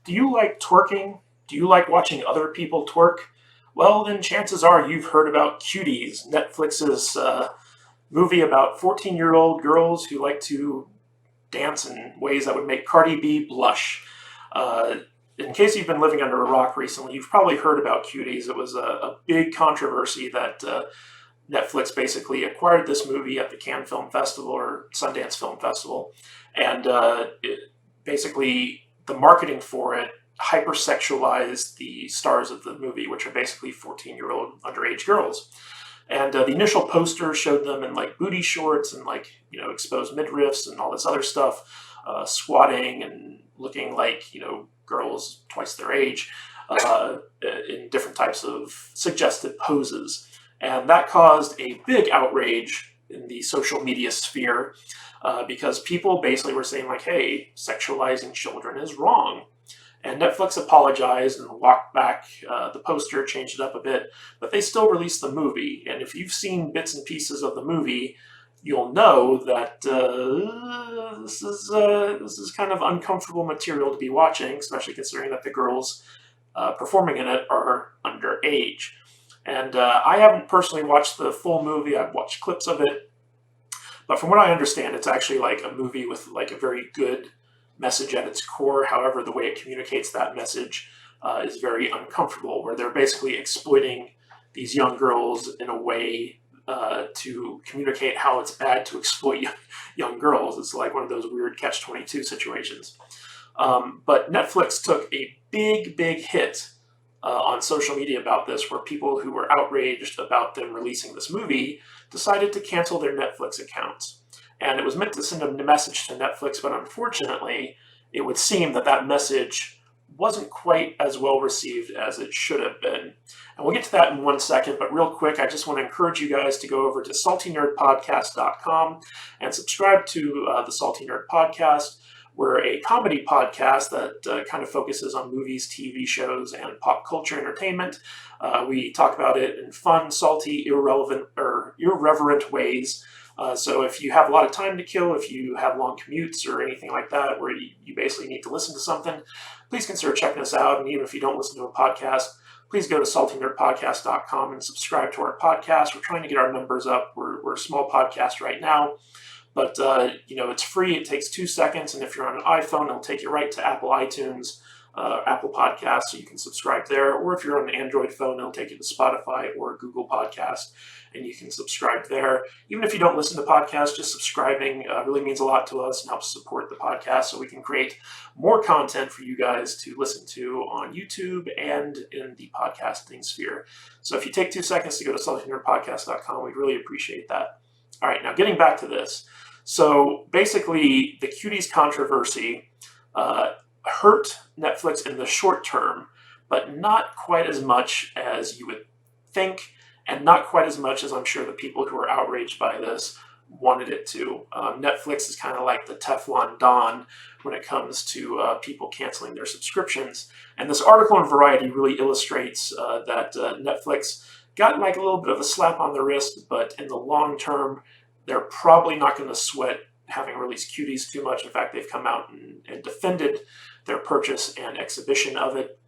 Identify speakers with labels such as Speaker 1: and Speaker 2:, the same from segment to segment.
Speaker 1: Do you like twerking? Do you like watching other people twerk? Well, then chances are you've heard about Cuties, Netflix's movie about 14-year-old girls who like to dance in ways that would make Cardi B blush. Uh, in case you've been living under a rock recently, you've probably heard about Cuties. It was a big controversy that Netflix basically acquired this movie at the Cannes Film Festival or Sundance Film Festival, and basically the marketing for it hypersexualized the stars of the movie, which are basically 14-year-old underage girls. And the initial poster showed them in like booty shorts and like exposed midriffs and all this other stuff, squatting and looking like girls twice their age in different types of suggested poses. And that caused a big outrage in the social media sphere because people basically were saying like, hey, sexualizing children is wrong. And Netflix apologized and walked back the poster, changed it up a bit, but they still released the movie. And if you've seen bits and pieces of the movie, you'll know that this is kind of uncomfortable material to be watching, especially considering that the girls performing in it are underage. And I haven't personally watched the full movie. I've watched clips of it, but from what I understand, it's actually like a movie with like a very good message at its core. However, the way it communicates that message is very uncomfortable, where they're basically exploiting these young girls in a way to communicate how it's bad to exploit young girls. It's like one of those weird catch-22 situations. But Netflix took a big hit on social media about this, where people who were outraged about them releasing this movie decided to cancel their Netflix accounts. And it was meant to send a message to Netflix, but unfortunately, it would seem that that message wasn't quite as well received as it should have been. And we'll get to that in 1 second, but real quick, I just want to encourage you guys to go over to saltynerdpodcast.com and subscribe to the Salty Nerd Podcast. We're a comedy podcast that kind of focuses on movies, TV shows, and pop culture entertainment. We talk about it in fun, salty, irreverent ways. So if you have a lot of time to kill, if you have long commutes or anything like that, where you basically need to listen to something, please consider checking us out. And even if you don't listen to a podcast, please go to saltynerdpodcast.com and subscribe to our podcast. We're trying to get our numbers up. We're a small podcast right now, but it's free. It takes 2 seconds, and if you're on an iPhone, it'll take you right to Apple iTunes, Apple Podcasts, so you can subscribe there. Or if you're on an Android phone, it'll take you to Spotify or Google Podcast, and you can subscribe there. Even if you don't listen to podcasts, just subscribing really means a lot to us and helps support the podcast so we can create more content for you guys to listen to on YouTube and in the podcasting sphere. So if you take 2 seconds to go to saltynerdpodcast.com, we'd really appreciate that. All right, now getting back to this. So basically, the Cuties controversy hurt Netflix in the short term, but not quite as much as you would think, and not quite as much as I'm sure the people who are outraged by this wanted it to. Netflix is kind of like the Teflon Don when it comes to people canceling their subscriptions. And this article in Variety really illustrates that Netflix got like a little bit of a slap on the wrist, but in the long term, they're probably not going to sweat having released Cuties too much. In fact, they've come out and defended their purchase and exhibition of it.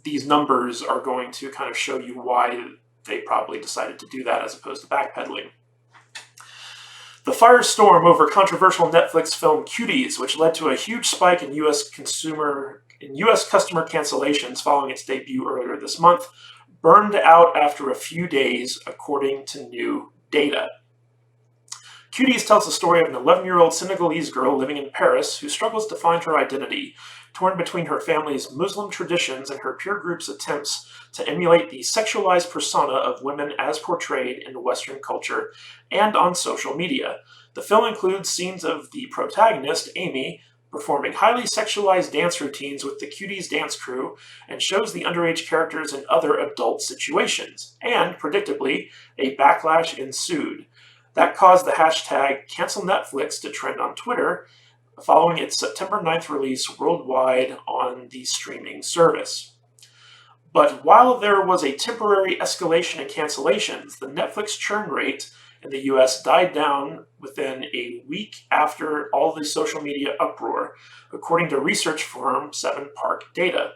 Speaker 1: These numbers are going to kind of show you why they probably decided to do that as opposed to backpedaling. The firestorm over controversial Netflix film Cuties, which led to a huge spike in U.S. customer cancellations following its debut earlier this month, burned out after a few days, according to new data. Cuties tells the story of an 11-year-old Senegalese girl living in Paris who struggles to find her identity, torn between her family's Muslim traditions and her peer group's attempts to emulate the sexualized persona of women as portrayed in Western culture and on social media. The film includes scenes of the protagonist, Amy, performing highly sexualized dance routines with the Cuties dance crew, and shows the underage characters in other adult situations. And, predictably, a backlash ensued. That caused the hashtag #CancelNetflix to trend on Twitter, following its September 9th release worldwide on the streaming service. But while there was a temporary escalation in cancellations, the Netflix churn rate in the US died down within a week after all the social media uproar, according to research firm 7Park Data.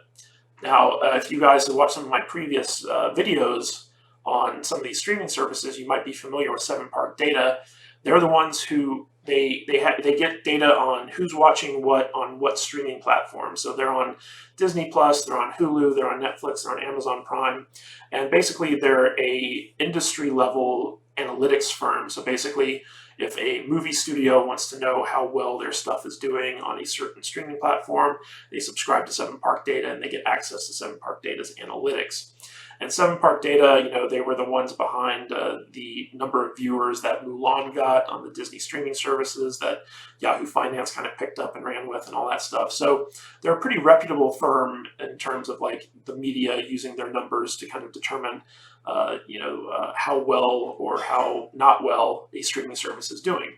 Speaker 1: Now, if you guys have watched some of my previous videos on some of these streaming services, you might be familiar with 7Park Data. They're the ones who they get data on who's watching what on what streaming platform. So they're on Disney Plus, they're on Hulu, they're on Netflix, they're on Amazon Prime, and basically they're a industry level analytics firm. So basically, if a movie studio wants to know how well their stuff is doing on a certain streaming platform, they subscribe to 7Park Data and they get access to 7Park Data's analytics. And 7Park Data, they were the ones behind the number of viewers that Mulan got on the Disney streaming services that Yahoo Finance kind of picked up and ran with and all that stuff. So they're a pretty reputable firm in terms of like the media using their numbers to kind of determine how well or how not well a streaming service is doing.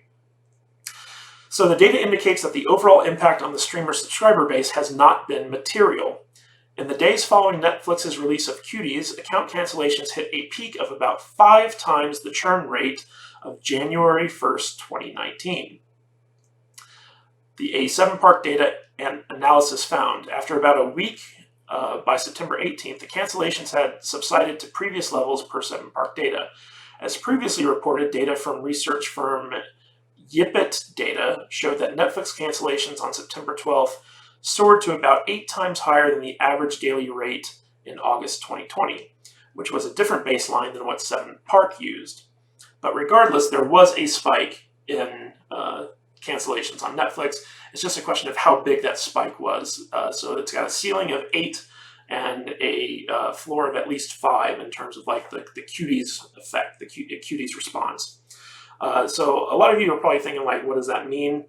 Speaker 1: So the data indicates that the overall impact on the streamer subscriber base has not been material. In the days following Netflix's release of Cuties, account cancellations hit a peak of about 5 times the churn rate of January 1st, 2019. The A7Park Data and analysis found after about a week, by September 18th, the cancellations had subsided to previous levels per 7Park Data. As previously reported, data from research firm Yipit Data showed that Netflix cancellations on September 12th soared to about 8 times higher than the average daily rate in August 2020, which was a different baseline than what 7Park used. But regardless, there was a spike in cancellations on Netflix. It's just a question of how big that spike was. So it's got a ceiling of 8 and a floor of at least 5 in terms of like the Cuties effect, the Cuties response. So a lot of you are probably thinking like, what does that mean?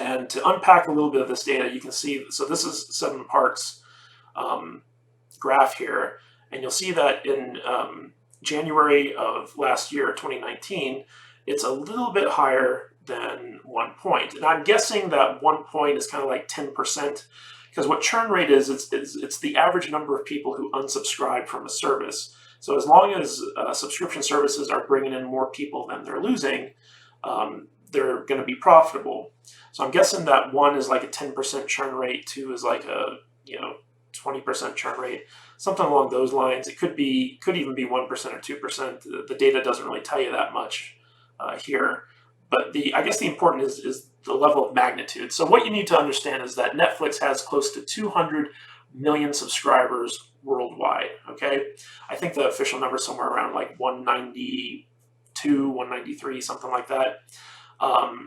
Speaker 1: And to unpack a little bit of this data, you can see, so this is 7Park's graph here, and you'll see that in January of last year, 2019, it's a little bit higher than 1 point. And I'm guessing that 1 point is kind of like 10%, because what churn rate is, it's the average number of people who unsubscribe from a service. So as long as subscription services are bringing in more people than they're losing, they're going to be profitable. So I'm guessing that 1 is like a 10% churn rate, 2 is like a 20% churn rate, something along those lines. It could even be 1% or 2%. The data doesn't really tell you that much here. But I guess the important is the level of magnitude. So what you need to understand is that Netflix has close to 200 million subscribers worldwide. Okay, I think the official number is somewhere around like 192, 193, something like that.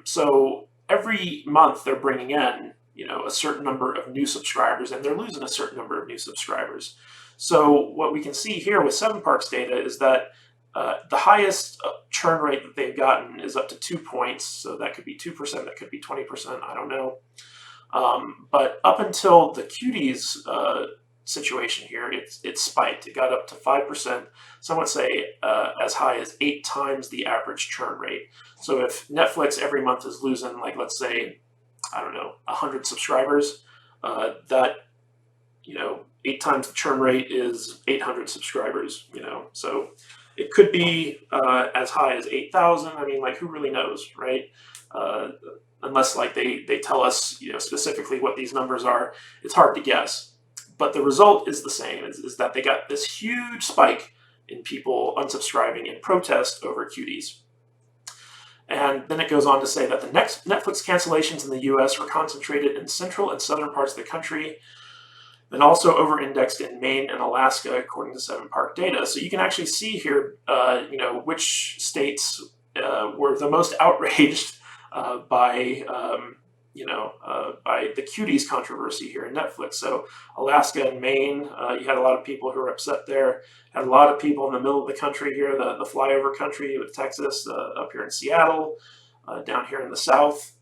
Speaker 1: So every month they're bringing in, a certain number of new subscribers, and they're losing a certain number of new subscribers. So what we can see here with 7Park's data is that the highest churn rate that they've gotten is up to 2 points. So that could be 2%, that could be 20%, I don't know. But up until the Cuties situation here, it spiked. It got up to 5%. Some would say as high as 8 times the average churn rate. So if Netflix every month is losing, like, let's say, I don't know, 100 subscribers, that 8 times the churn rate is 800 subscribers. So it could be as high as 8,000. I mean, like, who really knows, right? Unless like they tell us specifically what these numbers are, it's hard to guess. But the result is the same, is that they got this huge spike in people unsubscribing in protest over Cuties. And then it goes on to say that the next Netflix cancellations in the US were concentrated in central and southern parts of the country, and also over-indexed in Maine and Alaska, according to 7Park Data. So you can actually see here, which states were the most outraged by the Cuties controversy here in Netflix. So Alaska and Maine, you had a lot of people who were upset there. Had a lot of people in the middle of the country here, the flyover country with Texas, up here in Seattle, down here in the South.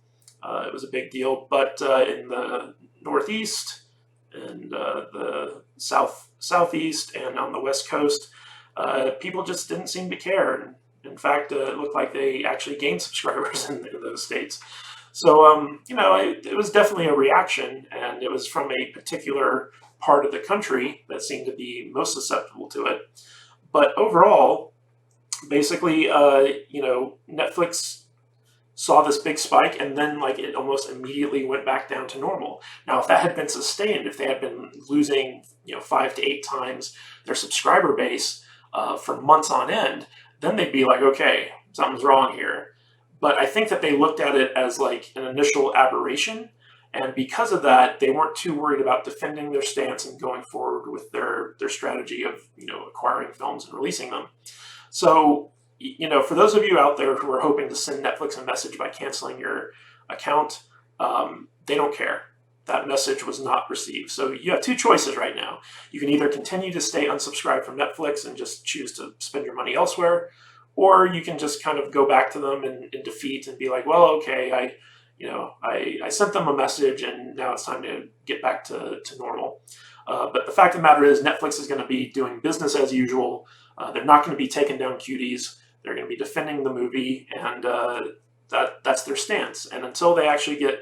Speaker 1: It was a big deal. But in the Northeast and the Southeast and on the West Coast, people just didn't seem to care. And in fact, it looked like they actually gained subscribers in those states. So, it was definitely a reaction, and it was from a particular part of the country that seemed to be most susceptible to it. But overall, Basically, Netflix saw this big spike, and then like it almost immediately went back down to normal. Now, if that had been sustained, if they had been losing 5 to 8 times their subscriber base for months on end, then they'd be like, okay, something's wrong here. But I think that they looked at it as like an initial aberration, and because of that, they weren't too worried about defending their stance and going forward with their strategy of acquiring films and releasing them. So, for those of you out there who are hoping to send Netflix a message by canceling your account, they don't care. That message was not received. So you have two choices right now. You can either continue to stay unsubscribed from Netflix and just choose to spend your money elsewhere, or you can just kind of go back to them in defeat and be like, well, okay, I sent them a message and now it's time to get back to normal. But the fact of the matter is Netflix is going to be doing business as usual. They're not going to be taking down Cuties. They're going to be defending the movie, and that's their stance. And until they actually get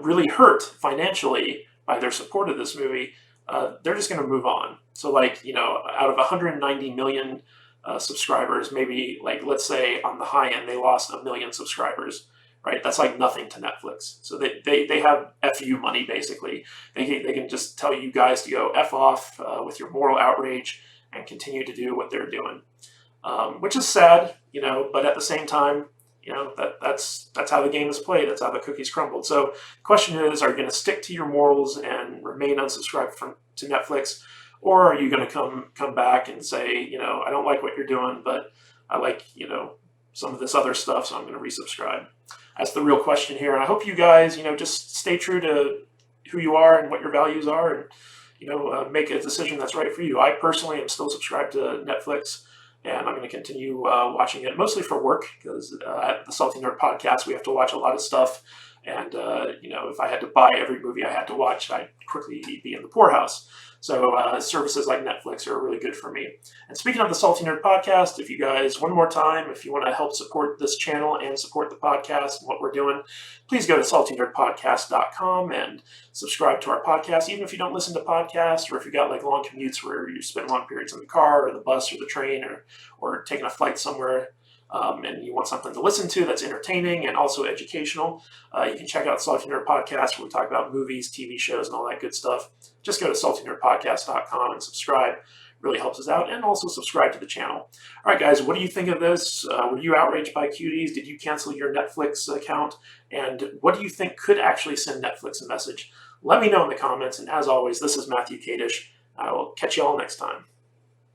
Speaker 1: really hurt financially by their support of this movie, they're just going to move on. So, out of 190 million subscribers, maybe, let's say on the high end, they lost 1 million subscribers. Right, that's like nothing to Netflix. So they have FU money, basically. They can just tell you guys to go F off with your moral outrage and continue to do what they're doing, which is sad, but at the same time, that's how the game is played. That's how the cookies crumbled. So the question is, are you going to stick to your morals and remain unsubscribed to Netflix, or are you going to come back and say, I don't like what you're doing, but I like, some of this other stuff, so I'm going to resubscribe. That's the real question here. And I hope you guys, just stay true to who you are and what your values are, and, make a decision that's right for you. I personally am still subscribed to Netflix, and I'm going to continue watching it, mostly for work, because at the Salty Nerd Podcast, we have to watch a lot of stuff. And, if I had to buy every movie I had to watch, I'd quickly be in the poorhouse. So services like Netflix are really good for me. And speaking of the Salty Nerd Podcast, if you guys, one more time, if you want to help support this channel and support the podcast and what we're doing, please go to saltynerdpodcast.com and subscribe to our podcast. Even if you don't listen to podcasts, or if you got long commutes where you spend long periods in the car or the bus or the train or taking a flight somewhere, and you want something to listen to that's entertaining and also educational, you can check out Salty Nerd Podcast, where we talk about movies, TV shows, and all that good stuff. Just go to saltynerdpodcast.com and subscribe. Really helps us out. And also subscribe to the channel. All right, guys, what do you think of this? Were you outraged by Cuties? Did you cancel your Netflix account? And what do you think could actually send Netflix a message? Let me know in the comments. And as always, this is Matthew Kadish. I will catch you all next time.